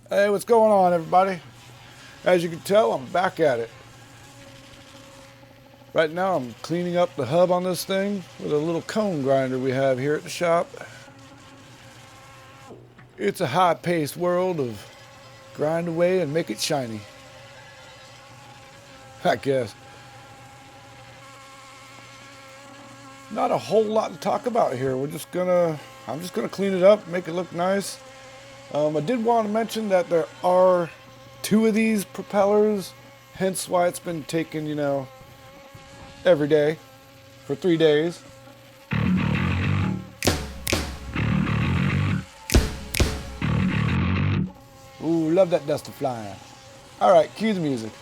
Hey, what's going on, everybody? As you can tell, I'm back at it. Right now, I'm cleaning up the hub on this thing with a little cone grinder we have here at the shop. It's a high-paced world of grind away and make it shiny, I guess. Not a whole lot to talk about here. I'm just gonna clean it up, make it look nice. I did want to mention that there are 2 of these propellers, hence why it's been taken, every day for 3 days. Ooh, love that duster flying. All right, cue the music.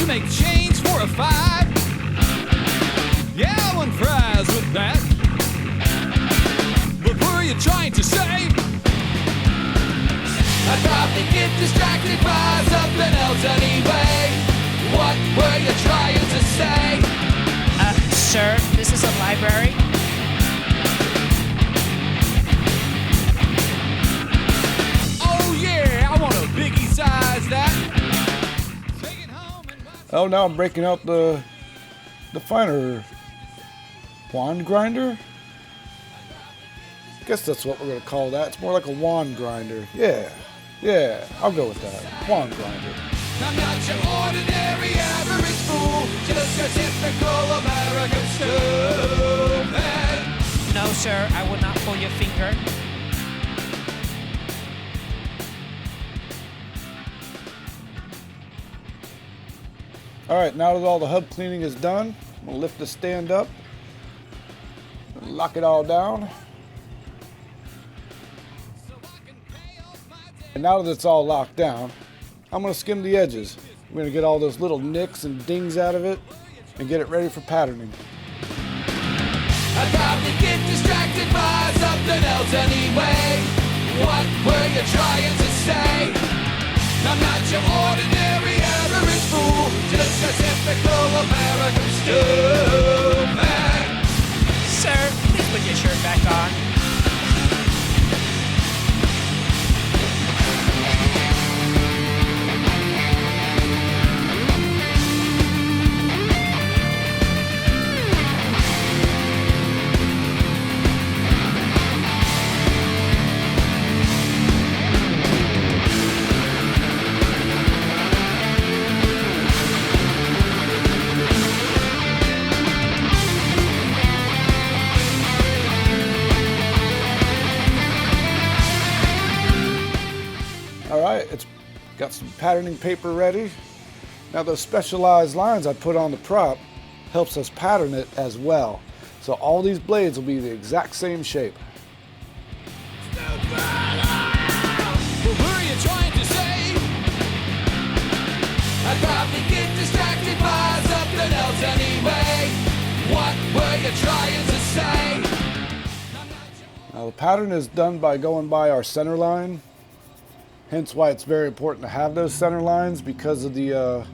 Make change for a 5. Yeah, I want fries with that. But were you trying to say? I'd probably get distracted by something else anyway. What were you trying to say? Sir, this is a library. Oh yeah, I want a biggie size that. Oh, now I'm breaking out the finer wand grinder. I guess that's what we're gonna call that. It's more like a wand grinder. Yeah, I'll go with that. Wand grinder. I'm not your ordinary average fool, just a typical American stupid. No, sir, I will not pull your finger. Alright, now that all the hub cleaning is done, I'm going to lift the stand up and lock it all down. And now that it's all locked down, I'm going to skim the edges. I'm going to get all those little nicks and dings out of it and get it ready for patterning. I'd probably get distracted by something else anyway. What were you trying to say? I'm not your ordinary average fool, just a typical American stupid. Sir, please put your shirt back on. Alright, it's got some patterning paper ready. Now those specialized lines I put on the prop helps us pattern it as well. So all these blades will be the exact same shape. What were you trying to say? I'd probably get distracted by something else anyway. What were you trying to say? Now the pattern is done by going by our center line. Hence why it's very important to have those center lines, because of the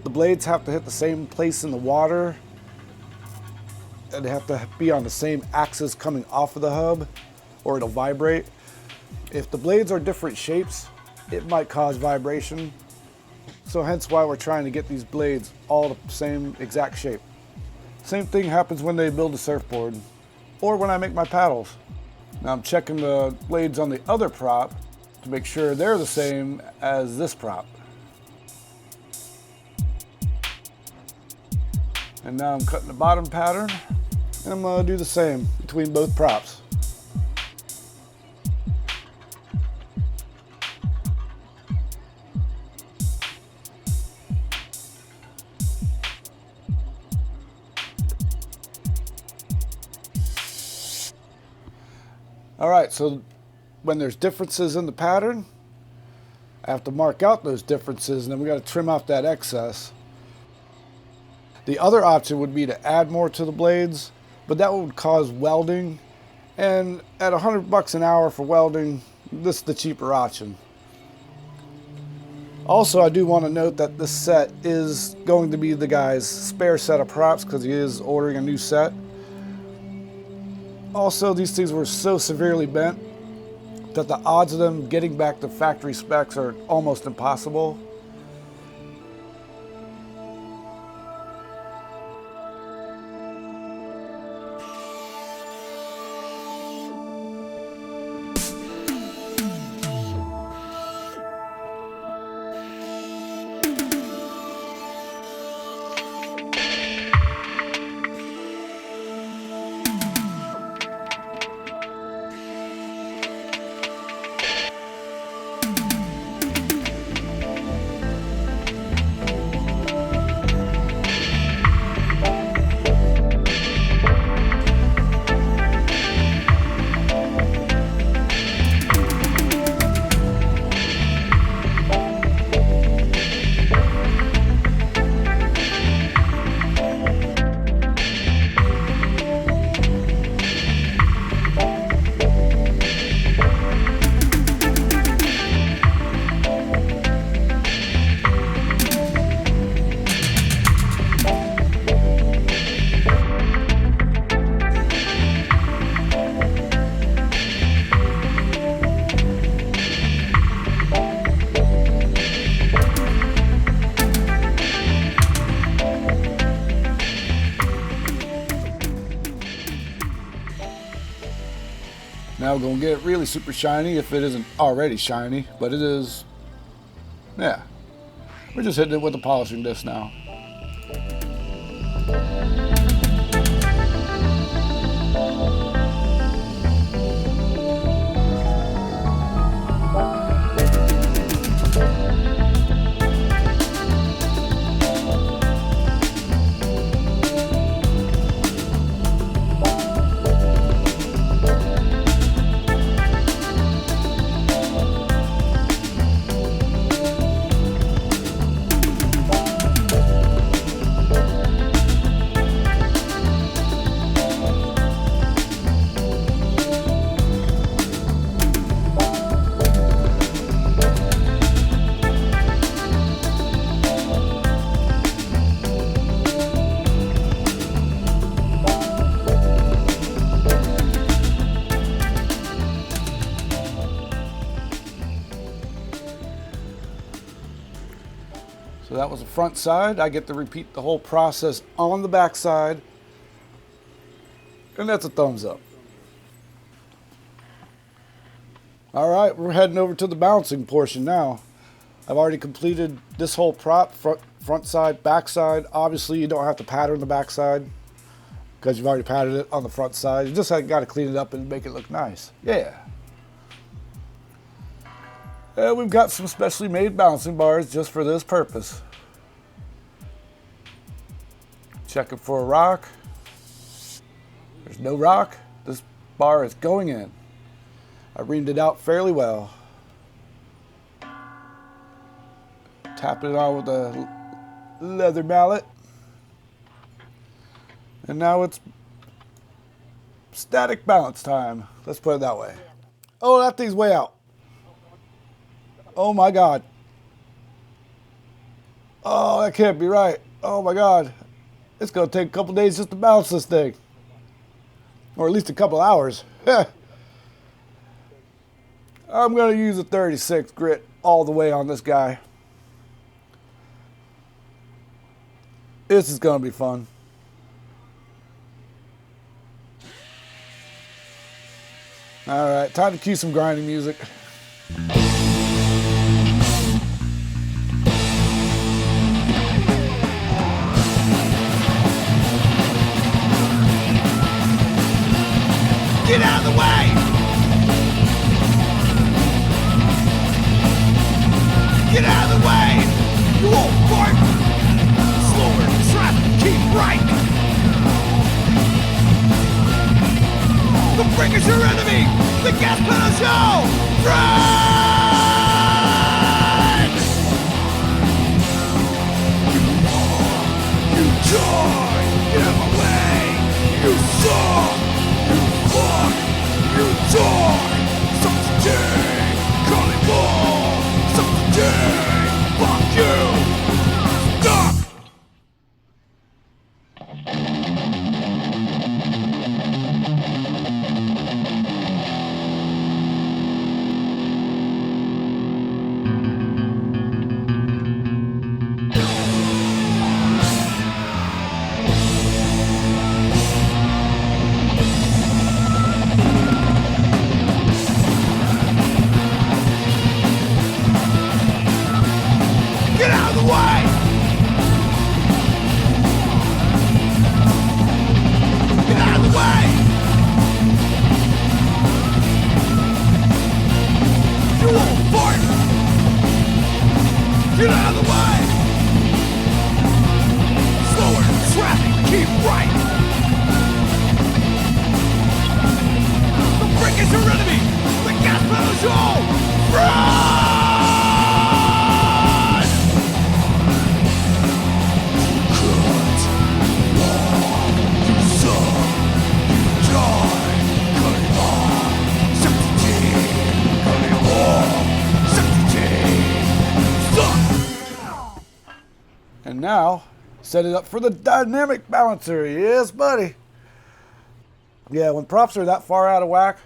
blades have to hit the same place in the water and they have to be on the same axis coming off of the hub or it'll vibrate. If the blades are different shapes, it might cause vibration. So hence why we're trying to get these blades all the same exact shape. Same thing happens when they build a surfboard or when I make my paddles. Now I'm checking the blades on the other prop to make sure they're the same as this prop. And now I'm cutting the bottom pattern, and I'm going to do the same between both props. All right, so when there's differences in the pattern, I have to mark out those differences, and then we got to trim off that excess. The other option would be to add more to the blades, but that would cause welding. And at $100 an hour for welding, this is the cheaper option. Also, I do want to note that this set is going to be the guy's spare set of props because he is ordering a new set. Also, these things were so severely bent that the odds of them getting back to factory specs are almost impossible. Now we're going to get it really super shiny if it isn't already shiny, but it is. Yeah. We're just hitting it with the polishing disc now. So that was the front side. I get to repeat the whole process on the back side. And that's a thumbs up. All right, we're heading over to the balancing portion now. I've already completed this whole prop, front side, back side. Obviously, you don't have to pattern the back side because you've already patterned it on the front side. You just got to clean it up and make it look nice. Yeah. And we've got some specially made balancing bars just for this purpose. Checking for a rock. There's no rock. This bar is going in. I reamed it out fairly well. Tapping it on with a leather mallet. And now it's static balance time. Let's put it that way. Oh, that thing's way out. Oh my God. Oh, that can't be right. Oh my God. It's going to take a couple days just to balance this thing. Or at least a couple hours. I'm going to use a 36 grit all the way on this guy. This is going to be fun. All right, time to cue some grinding music. Get out of the way! Get out of the way! You won't fart! Slower, traffic, keep right! The brake is your enemy! The gas pedal's yo! Drive! You die! Get out of my way! You suck! Now, set it up for the dynamic balancer. Yes, buddy. Yeah, when props are that far out of whack,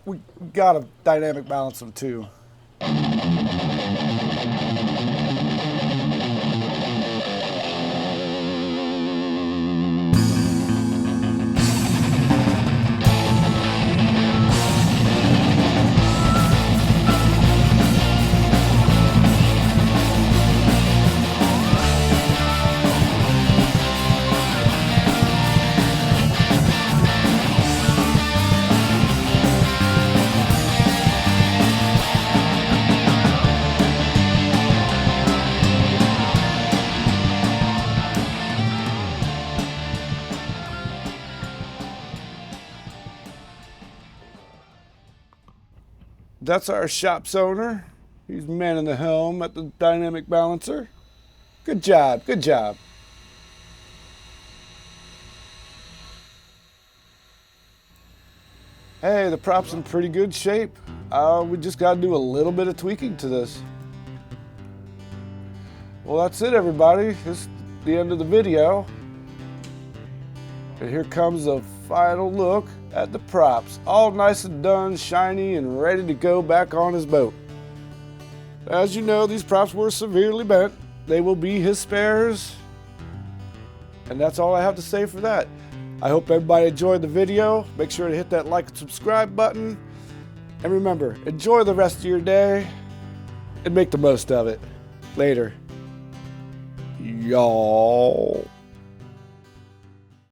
we gotta dynamic balance them too. That's our shop's owner. He's manning the helm at the dynamic balancer. Good job, good job. Hey, the prop's in pretty good shape. We just gotta do a little bit of tweaking to this. Well, that's it, everybody. This is the end of the video. And here comes the final look at the props. All nice and done, shiny, and ready to go back on his boat. As you know, these props were severely bent. They will be his spares. And that's all I have to say for that. I hope everybody enjoyed the video. Make sure to hit that like and subscribe button. And remember, enjoy the rest of your day and make the most of it. Later. Y'all.